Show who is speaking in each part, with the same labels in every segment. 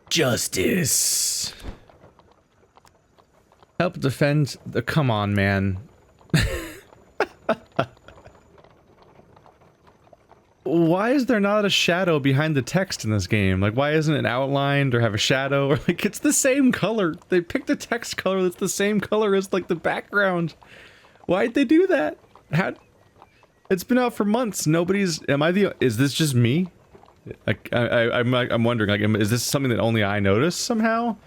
Speaker 1: Justice. Help defend the... Come on, man. Why is there not a shadow behind the text in this game? Like, why isn't it outlined or have a shadow? Or, like, it's the same color. They picked a text color that's the same color as, like, the background. Why'd they do that? How... It's been out for months. Nobody's... Am I the... Is this just me? Like, I'm wondering, like, is this something that only I notice somehow?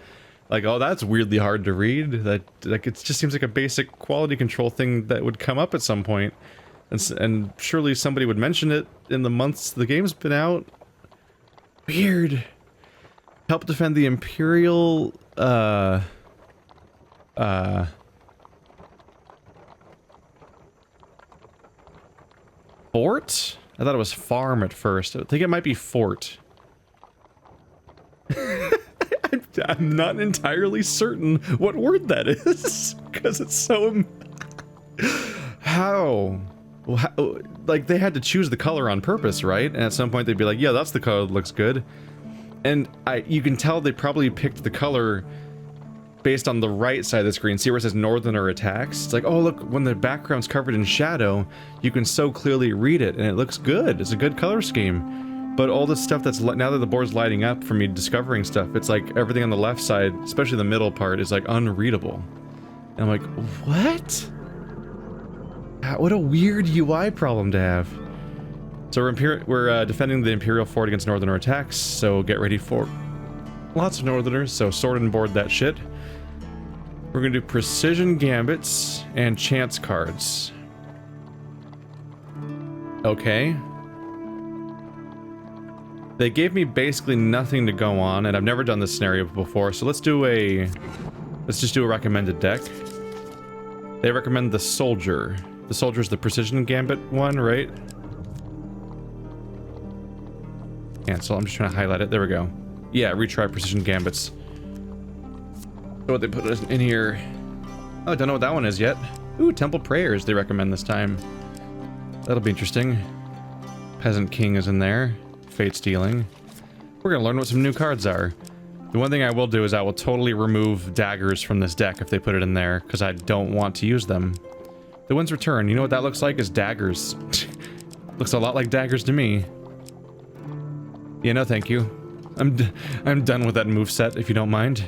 Speaker 1: Like, oh, that's weirdly hard to read. That, like, it just seems like a basic quality control thing that would come up at some point. And surely somebody would mention it in the months the game's been out. Weird. Help defend the Imperial, fort? I thought it was farm at first. I think it might be fort. I'm not entirely certain what word that is, because it's so... How? Like, they had to choose the color on purpose, right? And at some point they'd be like, yeah, that's the color that looks good. And you can tell they probably picked the color based on the right side of the screen. See where it says Northerner attacks? It's like, oh, look, when the background's covered in shadow, you can so clearly read it, and it looks good. It's a good color scheme. But all this stuff that's, now that the board's lighting up from me discovering stuff, it's like everything on the left side, especially the middle part, is like unreadable. And I'm like, what? What a weird UI problem to have. So we're defending the Imperial fort against Northerner attacks, so get ready for lots of Northerners, so sword and board that shit. We're gonna do precision gambits and chance cards. Okay. They gave me basically nothing to go on, and I've never done this scenario before, so let's just do a recommended deck. They recommend the Soldier. The Soldier's the precision gambit one, right? Cancel. I'm just trying to highlight it. There we go. Yeah, retry precision gambits. So what they put in here. Oh, I don't know what that one is yet. Ooh, Temple Prayers they recommend this time. That'll be interesting. Peasant King is in there. Fate Stealing. We're gonna learn what some new cards are. The one thing I will do is I will totally remove daggers from this deck if they put it in there, because I don't want to use them. The Wind's Return, you know what that looks like? Is daggers. Looks a lot like daggers to me. Yeah, no thank you. I'm done with that moveset, if you don't mind.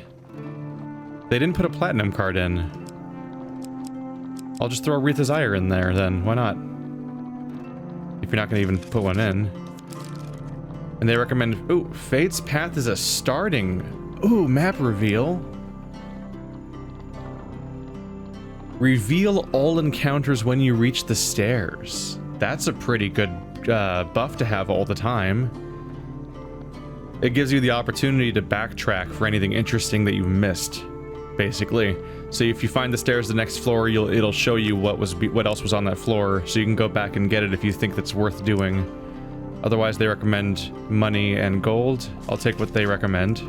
Speaker 1: They didn't put a platinum card in. I'll just throw Aretha's Ire in there, then. Why not? If you're not gonna even put one in. And they recommend... Ooh, Fate's Path is a starting... Ooh, map reveal. Reveal all encounters when you reach the stairs. That's a pretty good buff to have all the time. It gives you the opportunity to backtrack for anything interesting that you missed, basically. So if you find the stairs the next floor, it'll show you what else was on that floor, so you can go back and get it if you think that's worth doing. Otherwise, they recommend money and gold. I'll take what they recommend.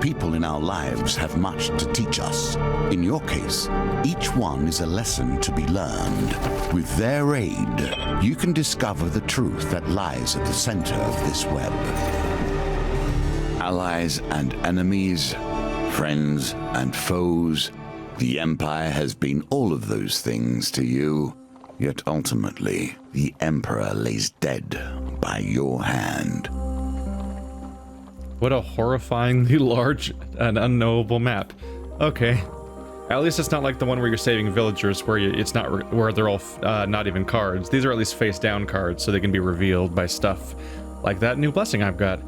Speaker 2: People in our lives have much to teach us. In your case, each one is a lesson to be learned. With their aid, you can discover the truth that lies at the center of this web. Allies and enemies, friends and foes, the Empire has been all of those things to you. Yet ultimately, the Emperor lays dead by your hand.
Speaker 1: What a horrifyingly large and unknowable map. Okay. At least it's not like the one where you're saving villagers, where it's not where they're all not even cards. These are at least face down cards, so they can be revealed by stuff like that new blessing I've got.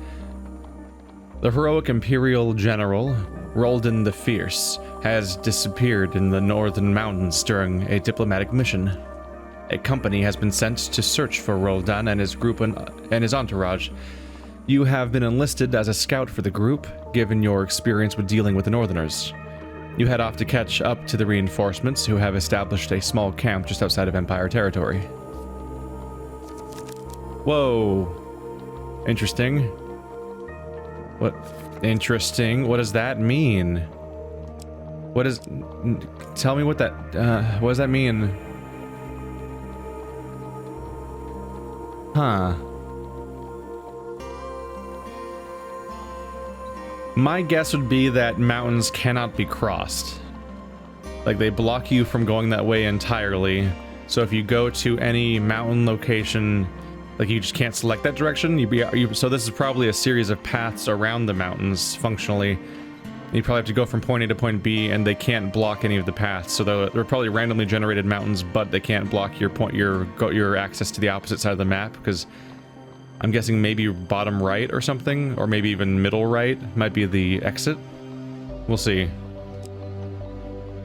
Speaker 1: The heroic Imperial General, Roldan the Fierce, has disappeared in the northern mountains during a diplomatic mission. A company has been sent to search for Roldan and his group and his entourage. You have been enlisted as a scout for the group, given your experience with dealing with the Northerners. You head off to catch up to the reinforcements who have established a small camp just outside of Empire territory. Whoa. Interesting. What? Interesting. What does that mean? What is... Tell me what that... what does that mean? Huh. My guess would be that mountains cannot be crossed. Like, they block you from going that way entirely. So if you go to any mountain location, like, you just can't select that direction. So this is probably a series of paths around the mountains, functionally. You probably have to go from point A to point B, and they can't block any of the paths. So they're probably randomly generated mountains, but they can't block your access to the opposite side of the map, because I'm guessing maybe bottom right or something, or maybe even middle right might be the exit. We'll see.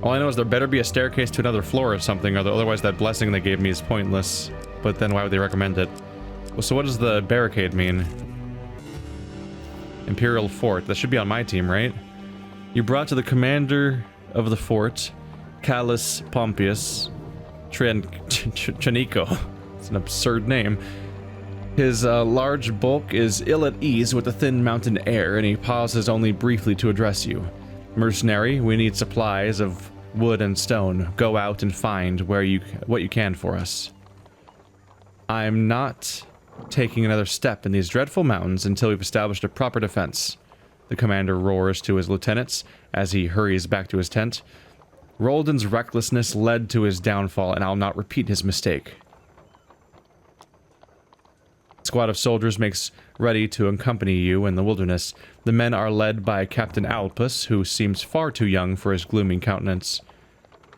Speaker 1: All I know is there better be a staircase to another floor or something, otherwise that blessing they gave me is pointless. But then why would they recommend it? Well, so what does the barricade mean? Imperial Fort. That should be on my team, right? You brought to the commander of the fort, Callus Pompeius Chanico. It's an absurd name. His large bulk is ill at ease with the thin mountain air, and he pauses only briefly to address you. Mercenary, we need supplies of wood and stone. Go out and find what you can for us. I'm not taking another step in these dreadful mountains until we've established a proper defense. The commander roars to his lieutenants as he hurries back to his tent. Roldan's recklessness led to his downfall, and I'll not repeat his mistake. A squad of soldiers makes ready to accompany you in the wilderness. The men are led by Captain Alpus, who seems far too young for his gloomy countenance.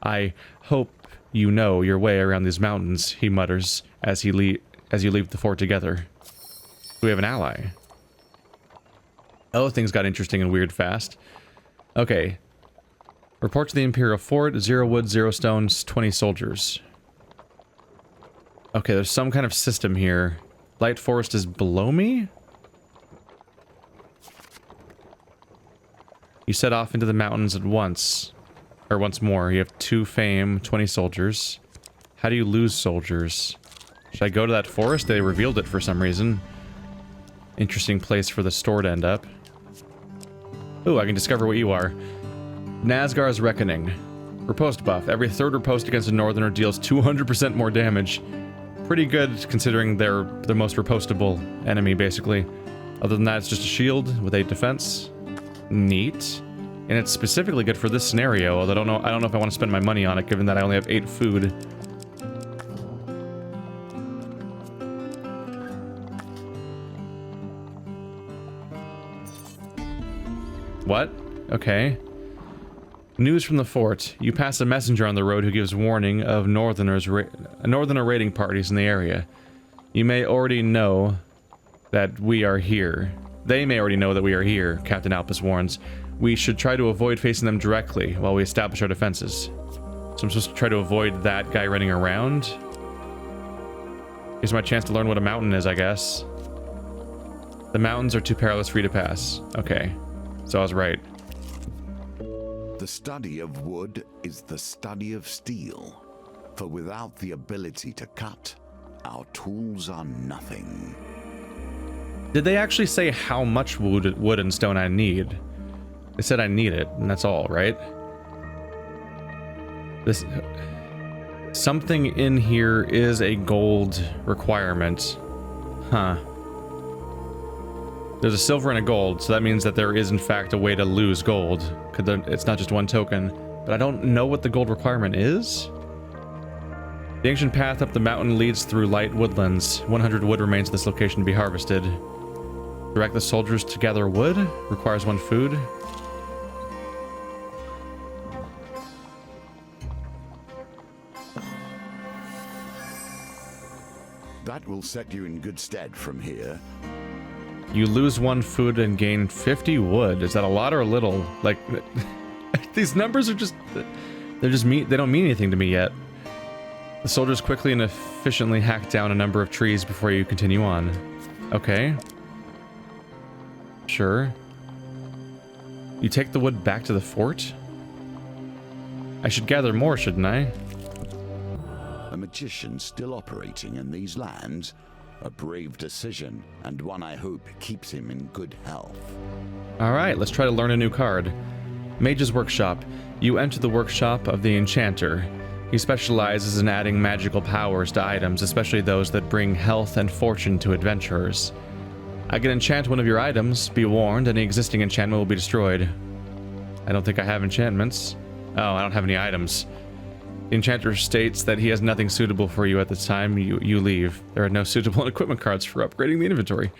Speaker 1: I hope you know your way around these mountains, he mutters as you leave the fort together. We have an ally. Oh, things got interesting and weird fast. Okay. Report to the Imperial Fort. 0 wood, 0 stones, 20 soldiers. Okay, there's some kind of system here. Light Forest is below me? You set off into the mountains at once. Or once more. You have 2 fame, 20 soldiers. How do you lose soldiers? Should I go to that forest? They revealed it for some reason. Interesting place for the store to end up. Ooh, I can discover what you are. Nazgar's Reckoning. Riposte buff. Every 3rd riposte against a northerner deals 200% more damage. Pretty good, considering they're the most repostable enemy, basically. Other than that, it's just a shield with 8 defense. Neat. And it's specifically good for this scenario, although I don't know if I want to spend my money on it, given that I only have 8 food. What? Okay. News from the fort. You pass a messenger on the road who gives warning of northerner raiding parties in the area. You may already know that we are here. They may already know that we are here, Captain Alpus warns. We should try to avoid facing them directly while we establish our defenses. So I'm supposed to try to avoid that guy running around? Here's my chance to learn what a mountain is, I guess. The mountains are too perilous for you to pass. Okay. So I was right.
Speaker 2: The study of wood is the study of steel, for without the ability to cut, our tools are nothing.
Speaker 1: Did they actually say how much wood and stone I need? They said I need it, and that's all, right? Something in here is a gold requirement. Huh. There's a silver and a gold, so that means that there is in fact a way to lose gold. It's not just 1 token. But I don't know what the gold requirement is? The ancient path up the mountain leads through light woodlands. 100 wood remains at this location to be harvested. Direct the soldiers to gather wood. Requires 1 food.
Speaker 2: That will set you in good stead from here.
Speaker 1: You lose 1 food and gain 50 wood. Is that a lot or a little? Like, these numbers are just... They don't mean anything to me yet. The soldiers quickly and efficiently hack down a number of trees before you continue on. Okay. Sure. You take the wood back to the fort? I should gather more, shouldn't I?
Speaker 2: A magician still operating in these lands? A brave decision, and one I hope keeps him in good health.
Speaker 1: Alright, let's try to learn a new card. Mage's Workshop. You enter the workshop of the Enchanter. He specializes in adding magical powers to items, especially those that bring health and fortune to adventurers. I can enchant one of your items. Be warned, any existing enchantment will be destroyed. I don't think I have enchantments. Oh, I don't have any items. The enchanter states that he has nothing suitable for you at the time you leave. There are no suitable equipment cards for upgrading the inventory.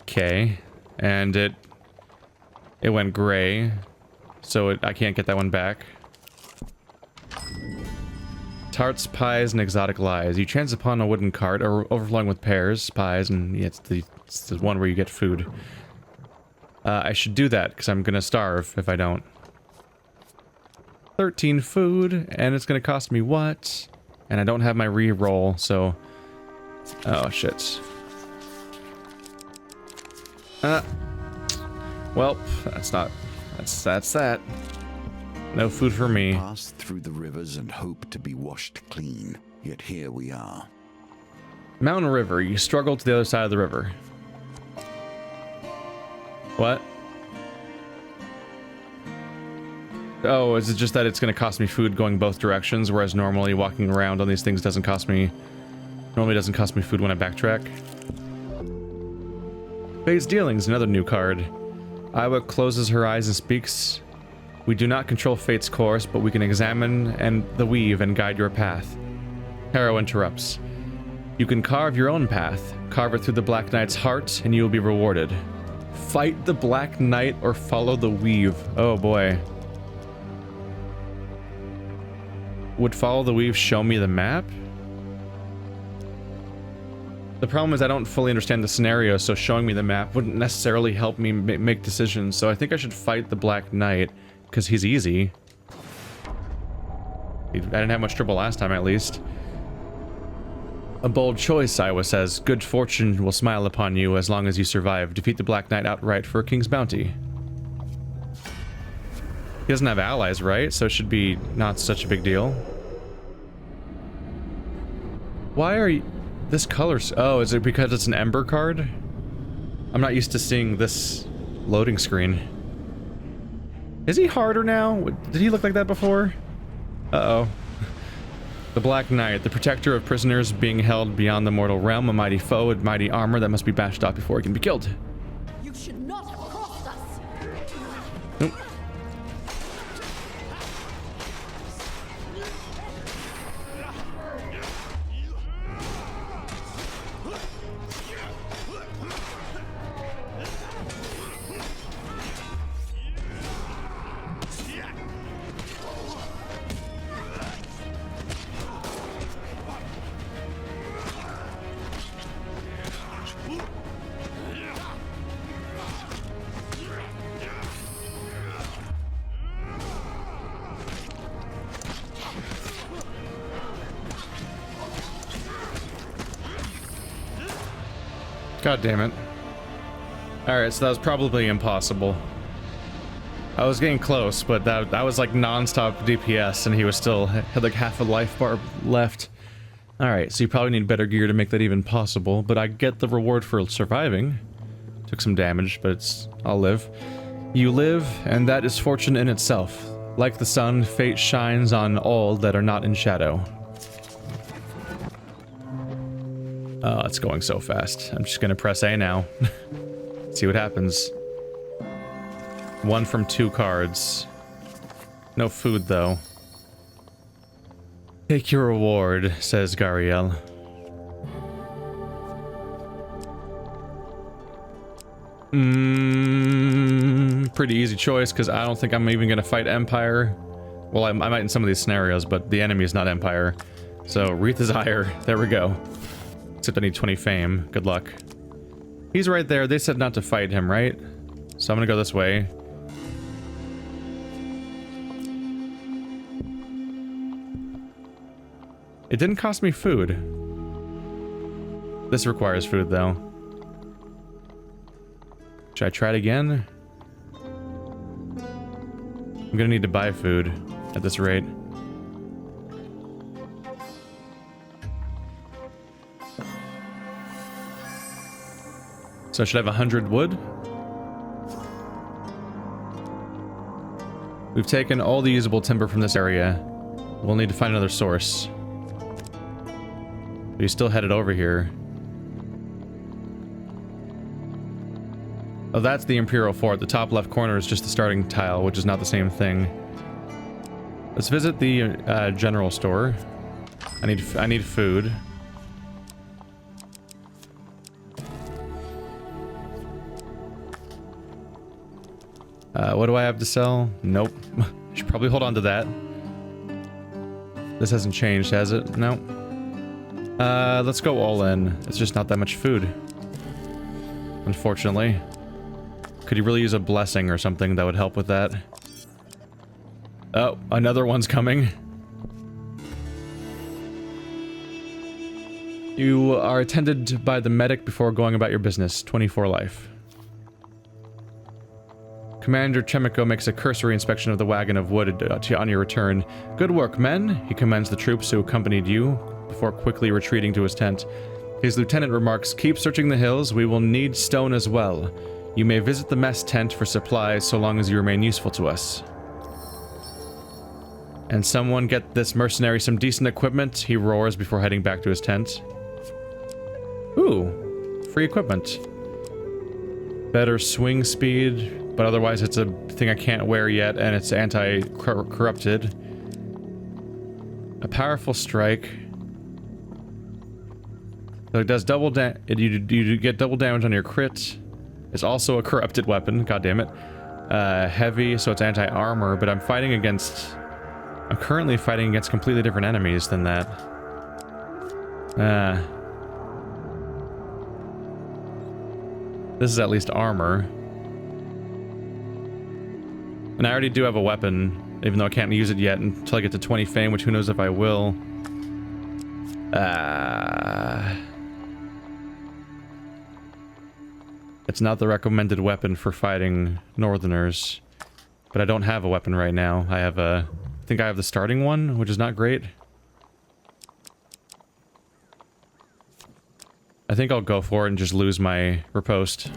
Speaker 1: Okay. And it went gray. So I can't get that one back. Tarts, pies, and exotic lies. You chance upon a wooden cart overflowing with pears, pies, and yeah, it's the one where you get food. I should do that, because I'm gonna starve if I don't. 13 food, and it's gonna cost me what? And I don't have my re-roll, so... Oh, shit. Well, that's not... That's that. No food for me.
Speaker 2: Passed through the rivers and hope to be washed clean, yet here we are.
Speaker 1: Mountain River. You struggle to the other side of the river. What? Oh, is it just that it's going to cost me food going both directions, whereas normally walking around on these things doesn't cost me... Normally doesn't cost me food when I backtrack. Fate's Dealings, another new card. Iowa closes her eyes and speaks. We do not control fate's course, but we can examine the weave and guide your path. Harrow interrupts. You can carve your own path. Carve it through the Black Knight's heart, and you will be rewarded. Fight the Black Knight or follow the weave. Oh boy. Would follow the weave show me the map? The problem is I don't fully understand the scenario, so showing me the map wouldn't necessarily help me make decisions, so I think I should fight the Black Knight. Because he's easy. I didn't have much trouble last time, at least. A bold choice, Iowa says. Good fortune will smile upon you as long as you survive. Defeat the Black Knight outright for a king's bounty. He doesn't have allies, right? So it should be not such a big deal. Why are you... This color... Oh, is it because it's an Ember card? I'm not used to seeing this loading screen. Is he harder now? Did he look like that before? Uh-oh. The Black Knight, the protector of prisoners being held beyond the mortal realm, a mighty foe with mighty armor that must be bashed off before he can be killed.
Speaker 3: You should not have crossed us.
Speaker 1: Nope. God damn it. Alright, so that was probably impossible. I was getting close, but that was like non-stop DPS, and he was still had like half a life bar left. Alright, so you probably need better gear to make that even possible, but I get the reward for surviving. Took some damage, but I'll live. You live, and that is fortune in itself. Like the sun, fate shines on all that are not in shadow. Oh, it's going so fast. I'm just gonna press A now. See what happens. 1 from 2 cards. No food, though. Take your reward, says Gariel. Pretty easy choice, because I don't think I'm even gonna fight Empire. Well, I might in some of these scenarios, but the enemy is not Empire. So, Wreath's Ire. There we go. Except I need 20 fame. Good luck. He's right there. They said not to fight him, right? So I'm gonna go this way. It didn't cost me food. This requires food, though. Should I try it again? I'm gonna need to buy food at this rate. So I should have 100 wood. We've taken all the usable timber from this area. We'll need to find another source. We still headed over here. Oh, that's the Imperial Fort. The top left corner is just the starting tile, which is not the same thing. Let's visit the general store. I need food. What do I have to sell? Nope. Should probably hold on to that. This hasn't changed, has it? No. Let's go all in. It's just not that much food. Unfortunately. Could you really use a blessing or something that would help with that? Oh, another one's coming. You are attended by the medic before going about your business. 24 life. Commander Chemico makes a cursory inspection of the wagon of wood on your return. Good work, men. He commends the troops who accompanied you before quickly retreating to his tent. His lieutenant remarks, keep searching the hills. We will need stone as well. You may visit the mess tent for supplies so long as you remain useful to us. And someone get this mercenary some decent equipment, he roars before heading back to his tent. Ooh, free equipment. Better swing speed, but otherwise it's a thing I can't wear yet, and it's anti-corrupted. A powerful strike. So it does double you get double damage on your crit. It's also a corrupted weapon, god damn it. Heavy, so it's anti-armor, but I'm currently fighting against completely different enemies than that. This is at least armor. And I already do have a weapon, even though I can't use it yet until I get to 20 fame, which who knows if I will. It's not the recommended weapon for fighting Northerners. But I don't have a weapon right now. I think I have the starting one, which is not great. I think I'll go for it and just lose my riposte.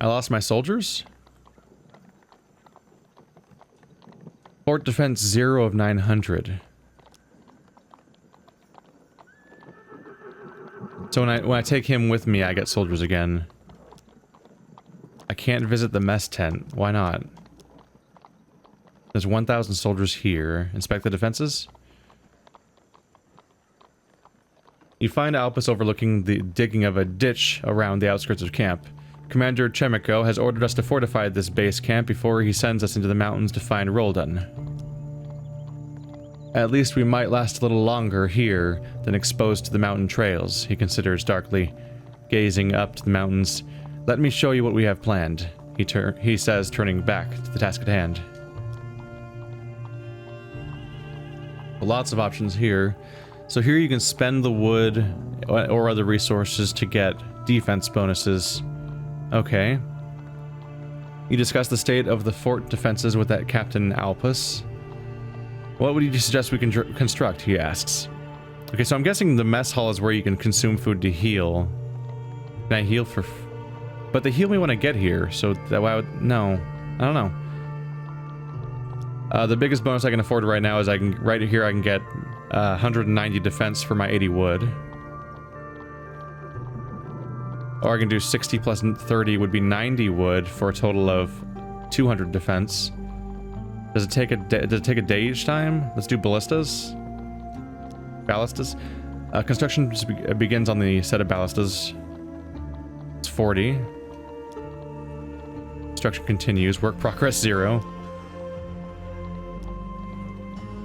Speaker 1: I lost my soldiers? Fort defense 0 of 900. So when I take him with me, I get soldiers again. I can't visit the mess tent. Why not? There's 1,000 soldiers here. Inspect the defenses. You find Alpus overlooking the digging of a ditch around the outskirts of camp. Commander Chemico has ordered us to fortify this base camp before he sends us into the mountains to find Roldan. At least we might last a little longer here than exposed to the mountain trails, he considers darkly, gazing up to the mountains. Let me show you what we have planned, he says, turning back to the task at hand. Lots of options here. So here you can spend the wood or other resources to get defense bonuses. Okay. You discuss the state of the fort defenses with that Captain Alpus. What would you suggest we can construct, he asks. Okay, so I'm guessing the mess hall is where you can consume food to heal. Can I heal for... But they heal me when I get here, so that why would... No. I don't know. The biggest bonus I can afford right now is right here I can get 190 defense for my 80 wood. Or I can do 60 plus 30 would be 90 wood for a total of 200 defense. Does it take a day each time? Let's do ballistas. Construction begins on the set of ballistas. It's 40. Construction continues. Work progress 0.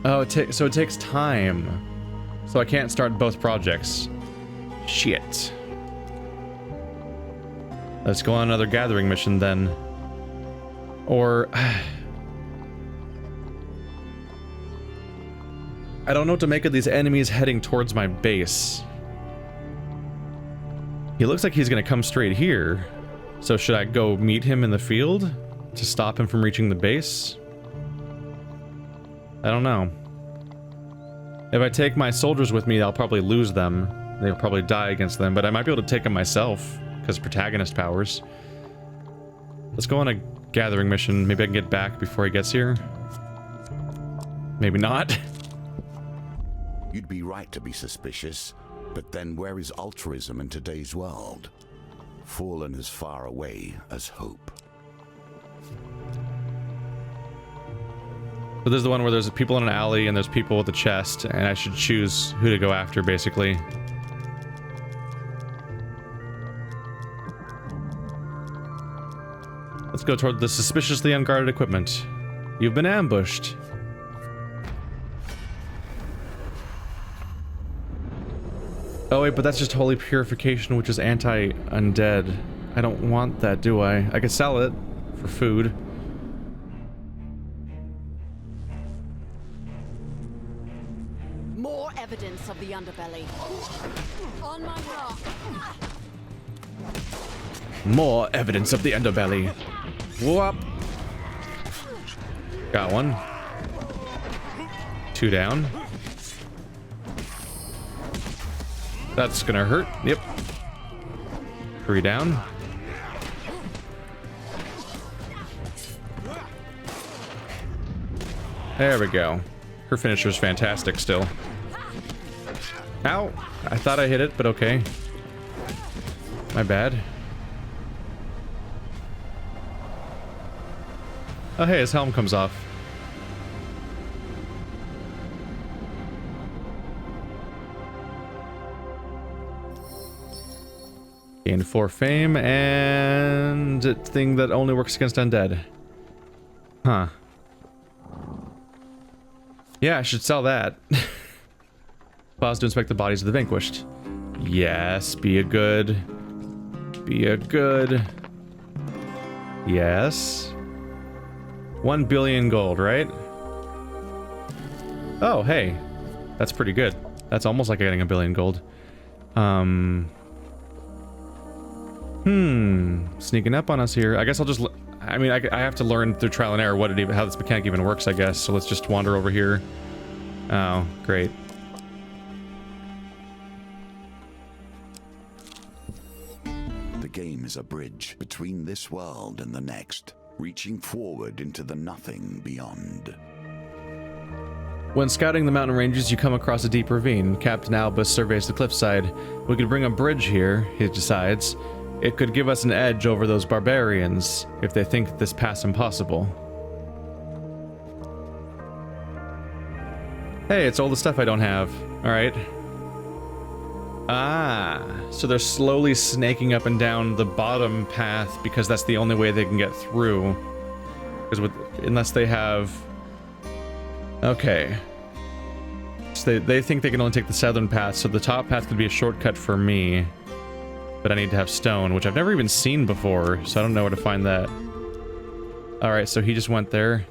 Speaker 1: Oh, so it takes time. So I can't start both projects. Shit. Let's go on another gathering mission then. Or... I don't know what to make of these enemies heading towards my base. He looks like he's gonna come straight here. So should I go meet him in the field to stop him from reaching the base? I don't know. If I take my soldiers with me, I'll probably lose them. They'll probably die against them, but I might be able to take them myself, because protagonist powers. Let's go on a gathering mission. Maybe I can get back before he gets here. Maybe not.
Speaker 2: You'd be right to be suspicious, but then where is altruism in today's world? Fallen as far away as hope.
Speaker 1: So this is the one where there's people in an alley and there's people with a chest, and I should choose who to go after, basically. Let's go toward the suspiciously unguarded equipment. You've been ambushed. Oh wait, but that's just holy purification, which is anti-undead. I don't want that, do I? I could sell it for food.
Speaker 3: More evidence of the underbelly. On my mark.
Speaker 1: More evidence of the underbelly. Whoop. Got one. 2 down. That's gonna hurt. Yep. 3 down. There we go. Her finisher's fantastic still. Ow! I thought I hit it, but okay. My bad. Oh hey, his helm comes off. Gained 4 fame and a thing that only works against undead. Huh. Yeah, I should sell that. Pause to inspect the bodies of the vanquished. Yes, be a good. Be a good. Yes. 1 billion gold, right? Oh, hey. That's pretty good. That's almost like getting 1 billion gold. Sneaking up on us here. I guess I'll just... I mean, I have to learn through trial and error what it even, how this mechanic even works, I guess. So let's just wander over here. Oh, great.
Speaker 2: The game is a bridge between this world and the next, reaching forward into the nothing beyond.
Speaker 1: When scouting the mountain ranges, you come across a deep ravine. Captain Albus surveys the cliffside. We could bring a bridge here, he decides. It could give us an edge over those barbarians, if they think this path's impossible. Hey, it's all the stuff I don't have. Alright. Ah, so they're slowly snaking up and down the bottom path because that's the only way they can get through. Because unless they have... Okay. So they think they can only take the southern path, so the top path could be a shortcut for me. But I need to have stone, which I've never even seen before, so I don't know where to find that. Alright, so he just went there.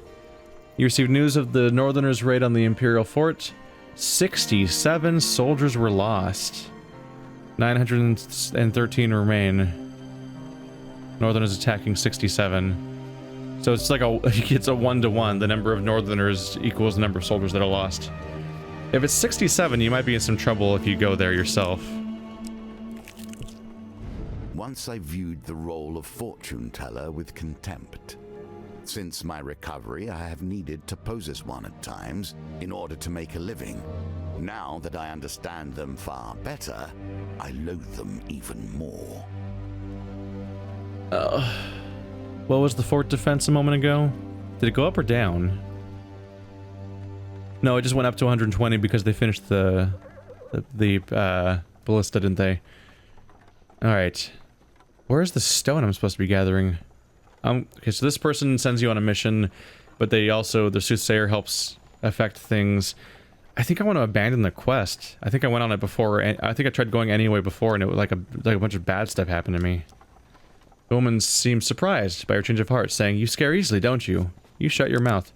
Speaker 1: You received news of the Northerners' raid on the Imperial fort. 67 soldiers were lost. 913 remain. Northerners attacking 67. So it's like it's a 1-to-1. The number of Northerners equals the number of soldiers that are lost. If it's 67, you might be in some trouble if you go there yourself.
Speaker 2: Once I viewed the role of fortune teller with contempt. Since my recovery, I have needed to pose as one at times in order to make a living. Now that I understand them far better, I loathe them even more.
Speaker 1: What was the fort defense a moment ago? Did it go up or down? No, it just went up to 120 because they finished the ballista, didn't they? Alright. Where's the stone I'm supposed to be gathering? Okay, so this person sends you on a mission, but they also, the soothsayer helps affect things. I think I want to abandon the quest. I think I went on it before, and I think I tried going anyway before, and it was like a bunch of bad stuff happened to me. The woman seems surprised by her change of heart, saying, "You scare easily, don't you? You shut your mouth."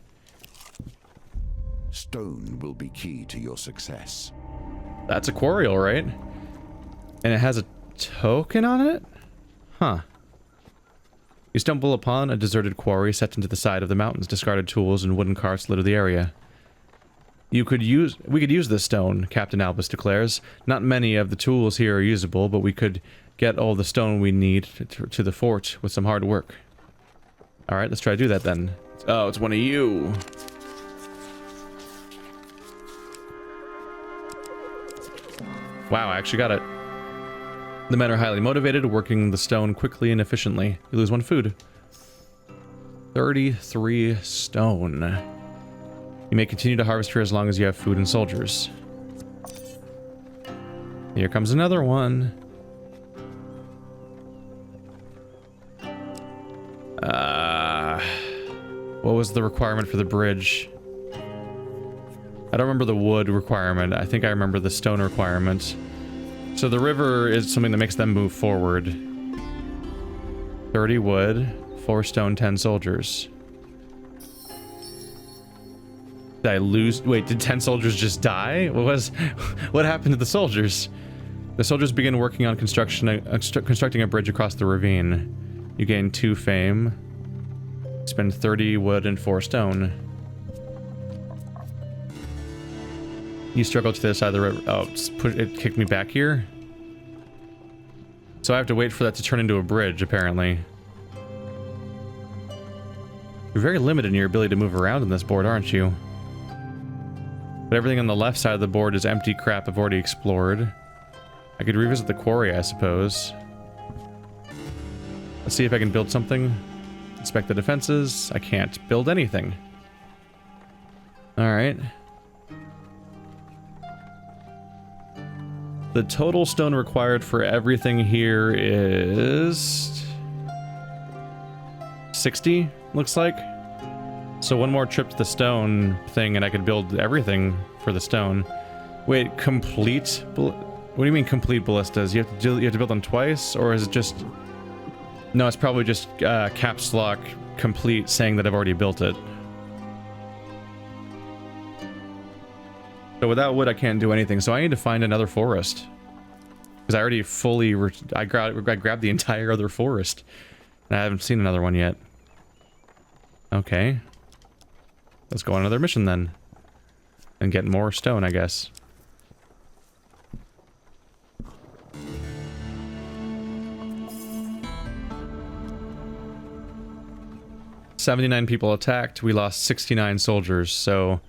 Speaker 2: Stone will be key to your success.
Speaker 1: That's a quarry, all right. And it has a token on it? Huh. You stumble upon a deserted quarry set into the side of the mountains. Discarded tools and wooden carts litter the area. We could use this stone, Captain Albus declares. Not many of the tools here are usable, but we could get all the stone we need to the fort with some hard work. Alright, let's try to do that then. Oh, it's one of you. Wow, I actually got it. The men are highly motivated, working the stone quickly and efficiently. You lose 1 food. 33 stone. You may continue to harvest here as long as you have food and soldiers. Here comes another one. What was the requirement for the bridge? I don't remember the wood requirement. I think I remember the stone requirement. So the river is something that makes them move forward. 30 wood, 4 stone, 10 soldiers. Did I lose? Wait, did 10 soldiers just die? What happened to the soldiers? The soldiers begin working on constructing a bridge across the ravine. You gain 2 fame. Spend 30 wood and 4 stone. You struggle to the other side of the river. Oh, it kicked me back here? So I have to wait for that to turn into a bridge, apparently. You're very limited in your ability to move around in this board, aren't you? But everything on the left side of the board is empty crap I've already explored. I could revisit the quarry, I suppose. Let's see if I can build something. Inspect the defenses. I can't build anything. Alright. The total stone required for everything here is 60, looks like. So 1 more trip to the stone thing and I could build everything for the stone. Wait, complete? What do you mean complete ballistas? You have to build them twice, or is it just? No, it's probably just caps lock complete, saying that I've already built it. So without wood, I can't do anything. So I need to find another forest, because I already fully I grabbed the entire other forest, and I haven't seen another one yet. Okay, let's go on another mission then, and get more stone, I guess. "79 people attacked. We lost 69 soldiers." So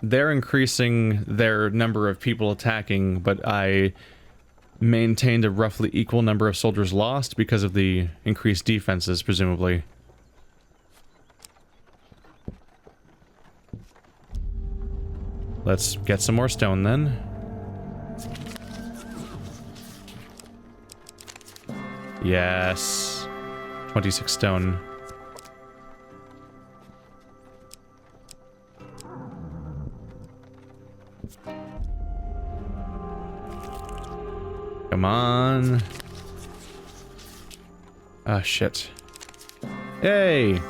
Speaker 1: they're increasing their number of people attacking, but I maintained a roughly equal number of soldiers lost because of the increased defenses, presumably. Let's get some more stone then. Yes. 26 stone. Come on. Ah, shit. Yay!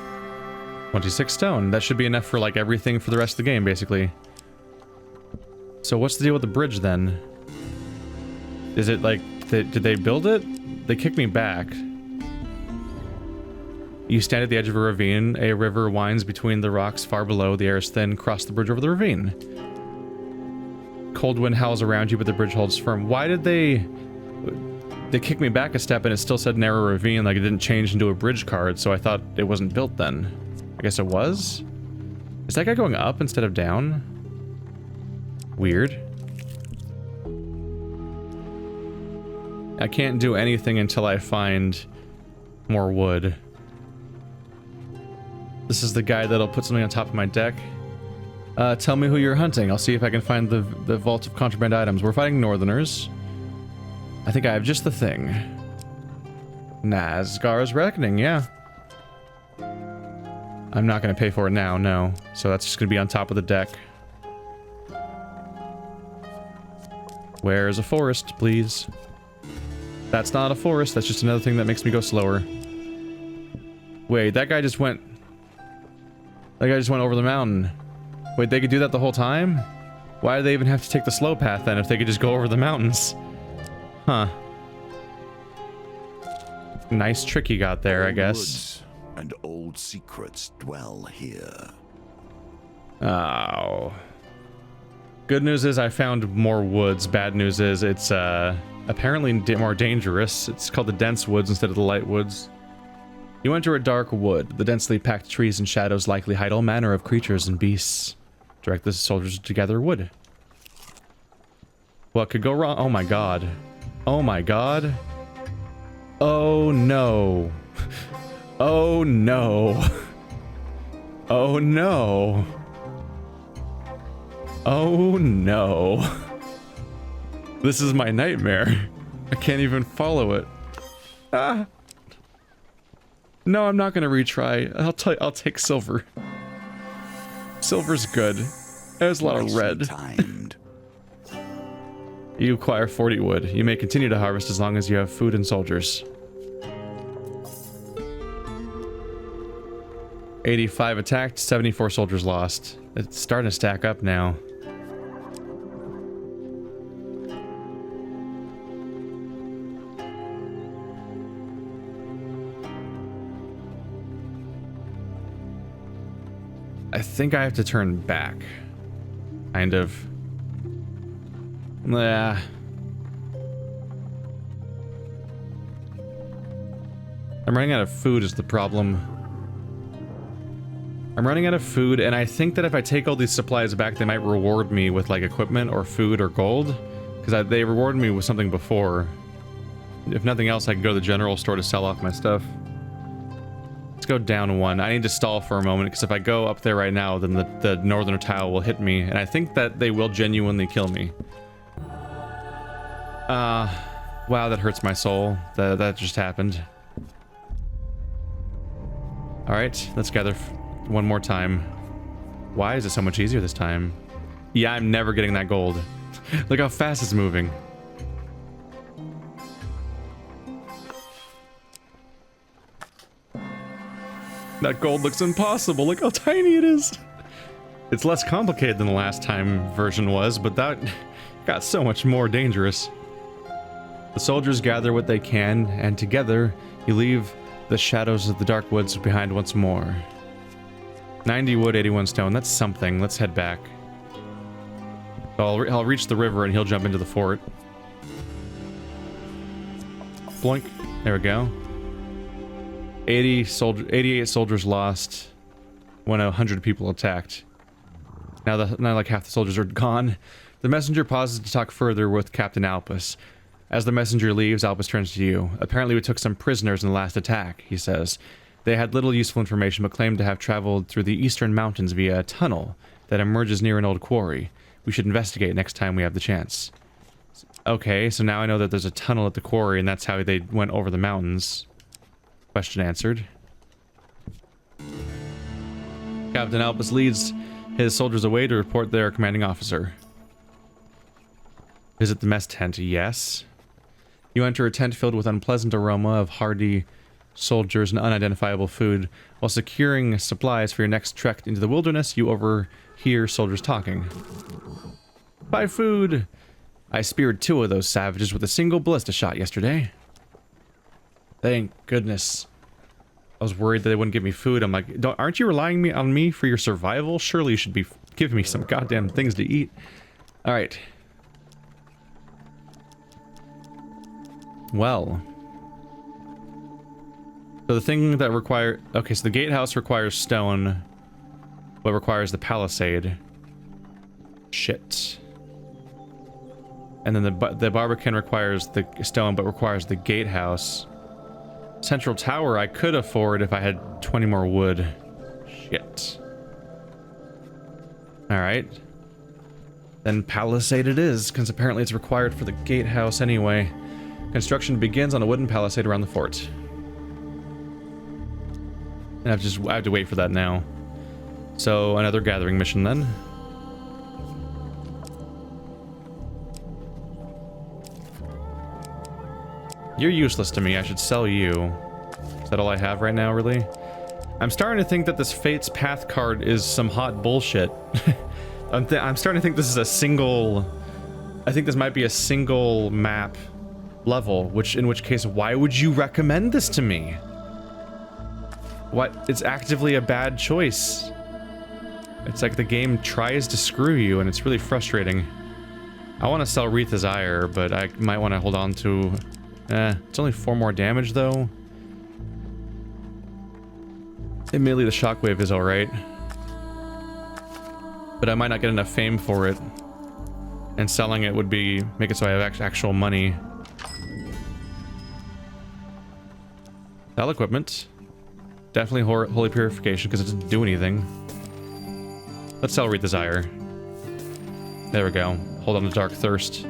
Speaker 1: 26 stone. That should be enough for, like, everything for the rest of the game, basically. So what's the deal with the bridge, then? Is it, like, did they build it? They kicked me back. You stand at the edge of a ravine. A river winds between the rocks far below. The air is thin. Cross the bridge over the ravine. Cold wind howls around you, but the bridge holds firm. Why did they kicked me back a step and it still said narrow ravine, like it didn't change into a bridge card, so I thought it wasn't built then. I guess it was? Is that guy going up instead of down? Weird. I can't do anything until I find more wood. This is the guy that'll put something on top of my deck. Tell me who you're hunting. I'll see if I can find the vault of contraband items. We're fighting northerners. I think I have just the thing. Nazgar's Reckoning, yeah. I'm not going to pay for it now, no. So that's just going to be on top of the deck. Where's a forest, please? That's not a forest. That's just another thing that makes me go slower. Wait, that guy just went... That guy just went over the mountain. Wait, they could do that the whole time? Why do they even have to take the slow path then if they could just go over the mountains? Huh. Nice trick he got there, I guess.
Speaker 2: Woods and old secrets dwell here.
Speaker 1: Oh. Good news is I found more woods. Bad news is it's apparently more dangerous. It's called the dense woods instead of the light woods. You enter a dark wood. The densely packed trees and shadows likely hide all manner of creatures and beasts. Direct the soldiers to gather wood. What could go wrong? Oh my god. Oh my god. Oh no. Oh no. Oh no. Oh no. This is my nightmare. I can't even follow it. Ah. No, I'm not gonna retry. I'll take silver. Silver's good. There's a lot of red.
Speaker 2: Timed.
Speaker 1: You acquire 40 wood. You may continue to harvest as long as you have food and soldiers. 85 attacked, 74 soldiers lost. It's starting to stack up now. I think I have to turn back. Kind of. Yeah. I'm running out of food is the problem. I'm running out of food, and I think that if I take all these supplies back, they might reward me with, like, equipment or food or gold. Because they rewarded me with something before. If nothing else, I can go to the general store to sell off my stuff. Let's go down one. I need to stall for a moment, because if I go up there right now, then the northern tile will hit me, and I think that they will genuinely kill me. Wow, that hurts my soul. That just happened. Alright, let's gather one more time. Why is it so much easier this time? Yeah, I'm never getting that gold. Look how fast it's moving. That gold looks impossible. Look how tiny it is. It's less complicated than the last time version was, but that got so much more dangerous. The soldiers gather what they can, and together you leave the shadows of the dark woods behind once more. 90 wood, 81 stone. That's something. Let's head back. I'll reach the river and he'll jump into the fort. Bloink. There we go. 88 soldiers lost when 100 people attacked. Now like half the soldiers are gone. The messenger pauses to talk further with Captain Alpus. As the messenger leaves, Alpus turns to you. Apparently we took some prisoners in the last attack, he says. They had little useful information but claimed to have traveled through the eastern mountains via a tunnel that emerges near an old quarry. We should investigate next time we have the chance. Okay, so now I know that there's a tunnel at the quarry and that's how they went over the mountains. Question answered. Captain Alpus leads his soldiers away to report their commanding officer. Visit the mess tent, yes. You enter a tent filled with unpleasant aroma of hardy soldiers and unidentifiable food. While securing supplies for your next trek into the wilderness, you overhear soldiers talking. Buy food! I speared 2 of those savages with a single ballista shot yesterday. Thank goodness. I was worried that they wouldn't give me food. I'm like, aren't you relying on me for your survival? Surely you should be giving me some goddamn things to eat. Alright. Well. So the thing that okay, so the gatehouse requires stone. What requires the palisade? Shit. And then the barbican requires the stone, but requires the gatehouse. Central tower I could afford if I had 20 more wood. Shit. Alright. Then palisade it is, because apparently it's required for the gatehouse anyway. Construction begins on a wooden palisade around the fort. And I have to wait for that now. So another gathering mission then. You're useless to me. I should sell you. Is that all I have right now, really? I'm starting to think that this Fate's Path card is some hot bullshit. I'm starting to think this is a single... I think this might be a single map level, in which case, why would you recommend this to me? What? It's actively a bad choice. It's like the game tries to screw you, and it's really frustrating. I want to sell Wreath's Ire, but I might want to hold on to... it's only 4 more damage, though. Admittedly, the shockwave is alright. But I might not get enough fame for it. And selling it would be make it so I have actual money. Sell equipment. Definitely holy purification because it doesn't do anything. Let's sell Read Desire. There we go. Hold on to Dark Thirst.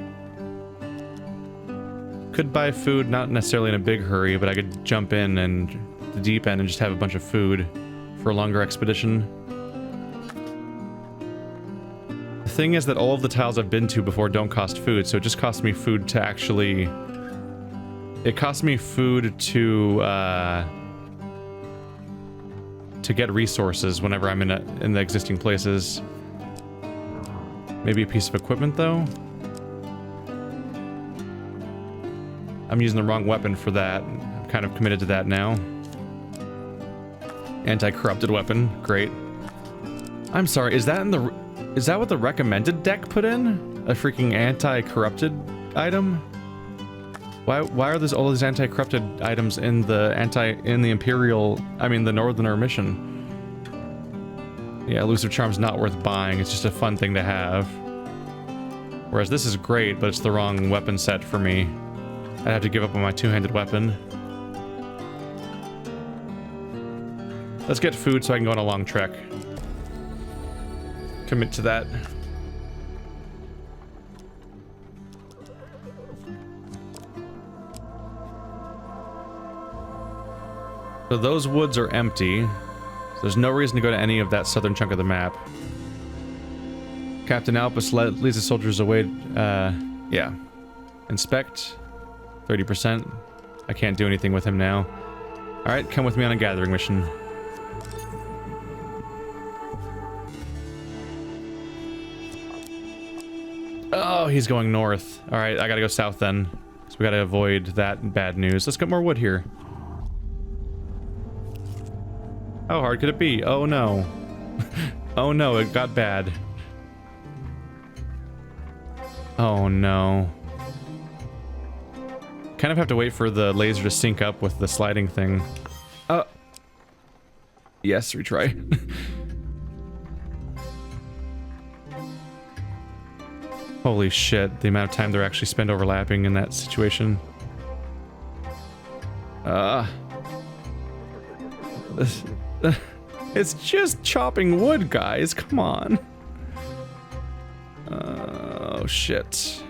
Speaker 1: Could buy food, not necessarily in a big hurry, but I could jump in and the deep end and just have a bunch of food for a longer expedition. The thing is that all of the tiles I've been to before don't cost food, so it just costs me food to actually... It costs me food to get resources whenever I'm in the existing places. Maybe a piece of equipment, though? I'm using the wrong weapon for that. I'm kind of committed to that now. Anti-corrupted weapon. Great. I'm sorry, is that what the recommended deck put in? A freaking anti-corrupted item? Why are there all these anti-corrupted items in the Imperial, I mean the Northerner mission? Yeah, Elusive Charm's not worth buying, it's just a fun thing to have. Whereas this is great, but it's the wrong weapon set for me. I'd have to give up on my two-handed weapon. Let's get food so I can go on a long trek. Commit to that. So those woods are empty. So there's no reason to go to any of that southern chunk of the map. Captain Albus leads the soldiers away. Yeah. Inspect. 30%. I can't do anything with him now. Alright, come with me on a gathering mission. Oh, he's going north. Alright, I gotta go south then. So we gotta avoid that bad news. Let's get more wood here. How hard could it be? Oh no. Oh no, it got bad. Oh no. Kind of have to wait for the laser to sync up with the sliding thing. Yes, retry. Holy shit, the amount of time they're actually spent overlapping in that situation. It's just chopping wood, guys. Come on. Oh, shit.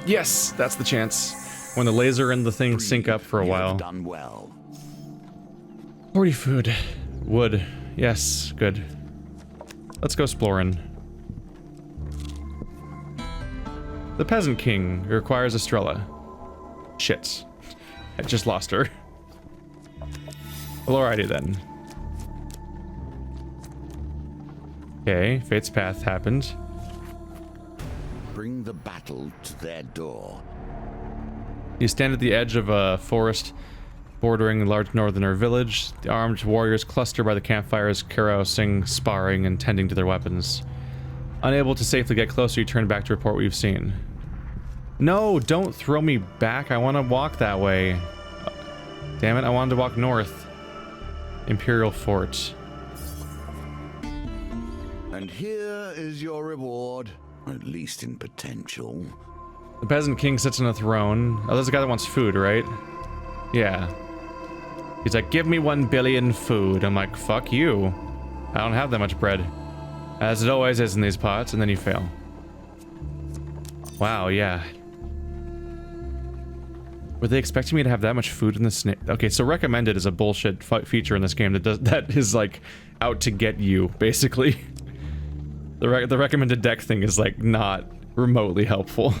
Speaker 1: Yes, that's the chance. When the laser and the thing sync up for a while.
Speaker 2: Done well.
Speaker 1: 40 food. Wood. Yes, good. Let's go exploring. The Peasant King requires Estrella. Shit. I just lost her. Well, alrighty then. Okay, Fate's Path happened.
Speaker 2: Bring the battle to their door.
Speaker 1: You stand at the edge of a forest bordering a large northerner village. The armed warriors cluster by the campfires, carousing, sparring, and tending to their weapons. Unable to safely get closer, you turn back to report what you've seen. No, don't throw me back. I want to walk that way. Damn it, I wanted to walk north. Imperial Fort.
Speaker 2: And here is your reward, at least in potential.
Speaker 1: The Peasant King sits on a throne. Oh, there's a guy that wants food, right? Yeah. He's like, give me 1 billion food. I'm like, fuck you. I don't have that much bread. As it always is in these pots, and then you fail. Wow, yeah. Were they expecting me to have that much food in this? Okay, so recommended is a bullshit feature in this game that is like out to get you, basically. The recommended deck thing is like not remotely helpful.